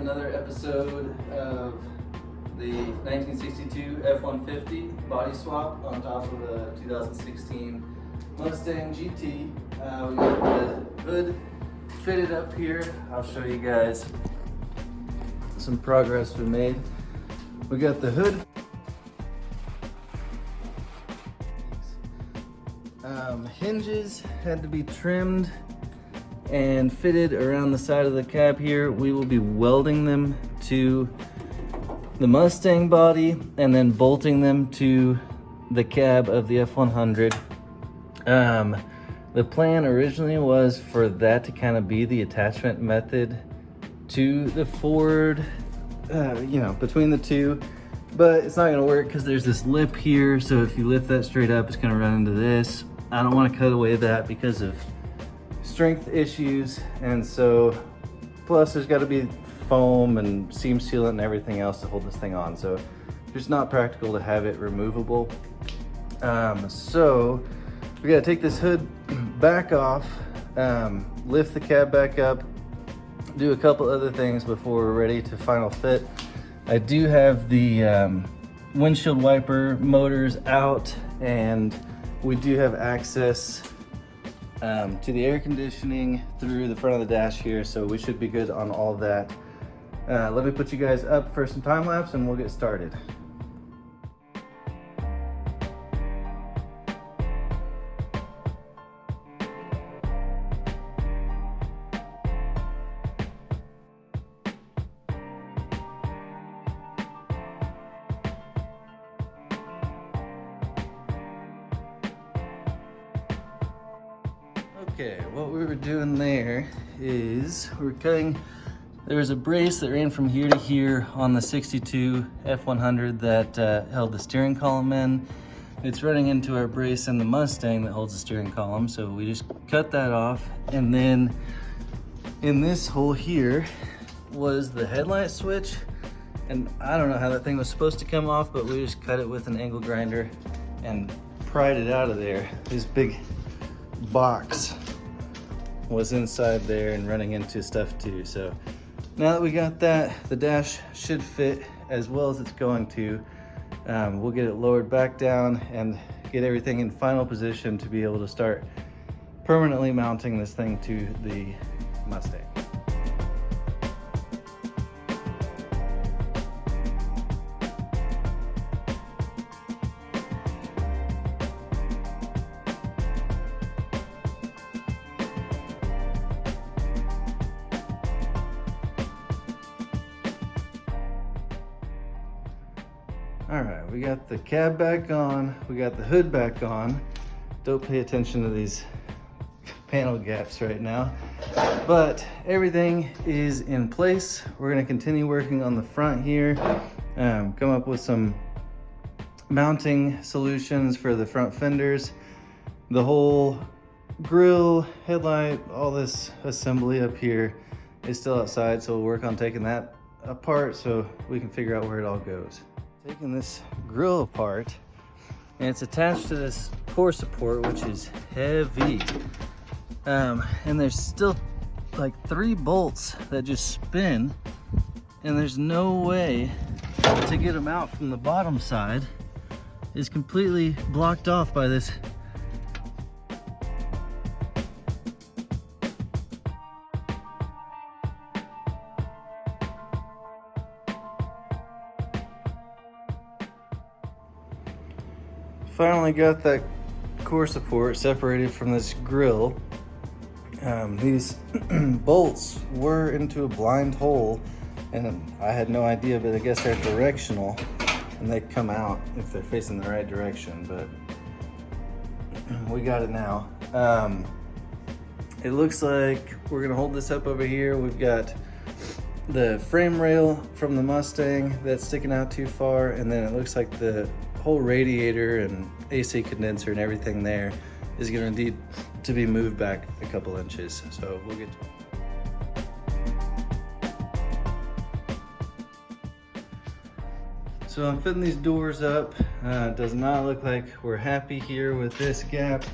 another episode of the 1962 F-150 body swap on top of the 2016 Mustang GT. We got the hood fitted up here. I'll show you guys some progress we made. We got the hood. Hinges had to be trimmed and fitted around the side of the cab here. We will be welding them to the Mustang body and then bolting them to the cab of the F100. The plan originally was for that to kind of be the attachment method to the Ford, between the two, but it's not gonna work because there's this lip here. So if you lift that straight up, it's gonna run into this. I don't want to cut away that because of strength issues, and so plus there's got to be foam and seam sealant and everything else to hold this thing on, so it's just not practical to have it removable. So we got to take this hood back off, lift the cab back up, do a couple other things before we're ready to final fit. I do have the windshield wiper motors out, and we do have access to the air conditioning through the front of the dash here, so we should be good on all of that. Let me put you guys up for some time lapse and we'll get started. Okay, what we were doing there is we were cutting, there was a brace that ran from here to here on the 62 F100 that held the steering column in. It's running into our brace in the Mustang that holds the steering column, so we just cut that off. And then in this hole here was the headlight switch, and I don't know how that thing was supposed to come off, but we just cut it with an angle grinder and pried it out of there. This big box was inside there and running into stuff too. So now that we got that, the dash should fit as well as it's going to. We'll get it lowered back down and get everything in final position to be able to start permanently mounting this thing to the Mustang. All right, we got the cab back on, we got the hood back on. Don't pay attention to these panel gaps right now, but everything is in place. We're gonna continue working on the front here, come up with some mounting solutions for the front fenders. The whole grille, headlight, all this assembly up here is still outside, so we'll work on taking that apart so we can figure out where it all goes. Taking this grill apart, and it's attached to this core support, which is heavy. And there's still like 3 bolts that just spin, and there's no way to get them out from the bottom side. It's completely blocked off by this. Finally got that core support separated from this grill. These bolts were into a blind hole, and I had no idea, but I guess they're directional and they come out if they're facing the right direction, but we got it now. It looks like we're gonna hold this up over here. We've got the frame rail from the Mustang that's sticking out too far, and then it looks like the whole radiator and AC condenser and everything there is gonna need to be moved back a couple inches. So we'll get to it. So I'm fitting these doors up. Does not look like we're happy here with this gap.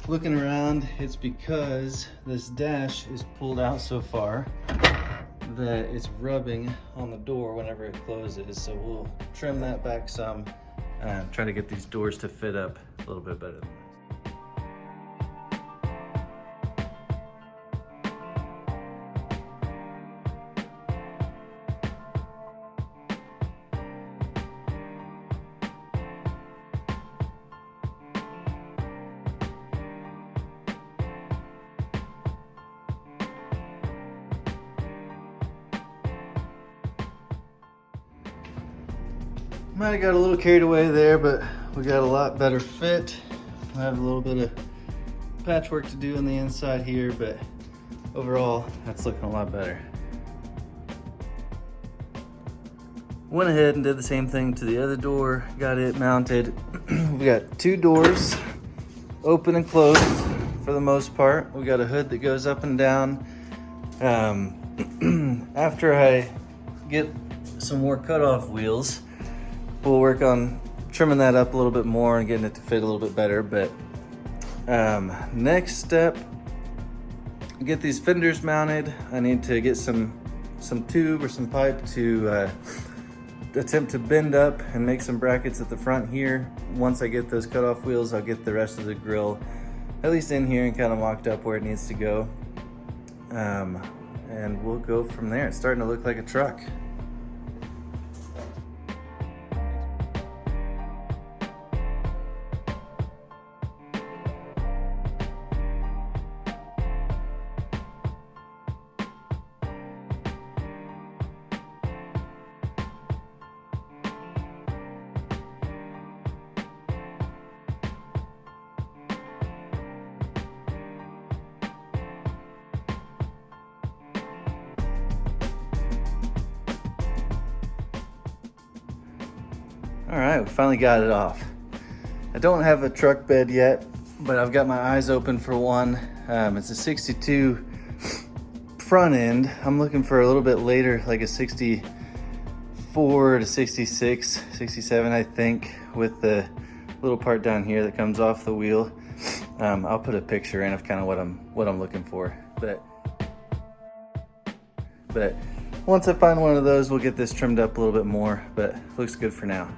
Looking around, it's because this dash is pulled out so far that it's rubbing on the door whenever it closes. So we'll trim that back some and try to get these doors to fit up a little bit better. Might have got a little carried away there, but we got a lot better fit. I have a little bit of patchwork to do on the inside here, but overall, that's looking a lot better. Went ahead and did the same thing to the other door, got it mounted. We got two doors, open and closed for the most part. We got a hood that goes up and down. After I get some more cutoff wheels, we'll work on trimming that up a little bit more and getting it to fit a little bit better. But next step, get these fenders mounted. I need to get some tube or some pipe to attempt to bend up and make some brackets at the front here. Once I get those cutoff wheels, I'll get the rest of the grill at least in here and kind of mocked up where it needs to go. And we'll go from there. It's starting to look like a truck. All right, we finally got it off. I don't have a truck bed yet, but I've got my eyes open for one. It's a 62 front end. I'm looking for a little bit later, like a 64 to 66, 67, I think, with the little part down here that comes off the wheel. I'll put a picture in of kind of what I'm looking for. But once I find one of those, we'll get this trimmed up a little bit more, but looks good for now.